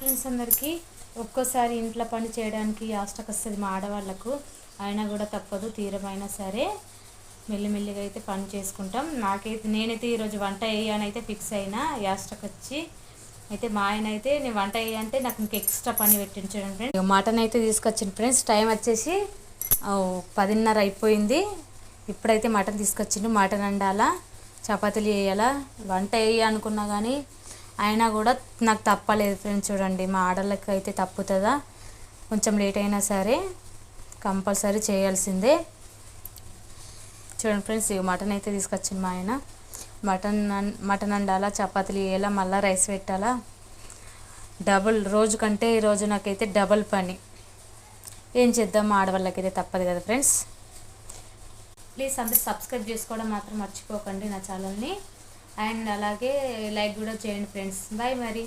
Friends అందరికీ ఒక్కోసారి ఇంట్లో పని చేయడానికి యాస్టక్ వస్తుంది మా ఆడవాళ్ళకు. అయినా కూడా తప్పదు, తీరమైనా సరే మెల్లిమెల్లిగా అయితే పని చేసుకుంటాం. నేనైతే ఈరోజు వంట వేయని అయితే ఫిక్స్ అయినా యాస్టక్ వచ్చి అయితే మా ఆయన అయితే నేను వంట వేయంటే నాకు ఇంకా ఎక్స్ట్రా పని పెట్టించాను ఫ్రెండ్స్. మటన్ అయితే తీసుకొచ్చింది ఫ్రెండ్స్. టైం వచ్చేసి 10:30 అయిపోయింది. ఇప్పుడైతే మటన్ తీసుకొచ్చిండు. మటన్ వండాలా, చపాతీలు వేయాలా, వంట వేయ అనుకున్నా కానీ అయినా కూడా నాకు తప్పలేదు ఫ్రెండ్స్. చూడండి, మా ఆడళ్ళకి అయితే తప్పుతుందా, కొంచెం లేట్ అయినా సరే కంపల్సరీ చేయాల్సిందే. చూడండి ఫ్రెండ్స్, మటన్ అయితే తీసుకొచ్చింది మా ఆయన. మటన్ వండాలా, చపాతీలు వేయాలా, మళ్ళీ రైస్ పెట్టాలా. డబుల్ రోజు కంటే ఈరోజు నాకైతే డబుల్ పని. ఏం చేద్దాం, మా ఆడవాళ్ళకైతే తప్పదు కదా ఫ్రెండ్స్. ప్లీజ్ అందరూ సబ్స్క్రైబ్ చేసుకోవడం మాత్రం మర్చిపోకండి నా ఛానల్ని. అండ్ అలాగే లైక్ కూడా చేయండి ఫ్రెండ్స్. బాయ్ మరి.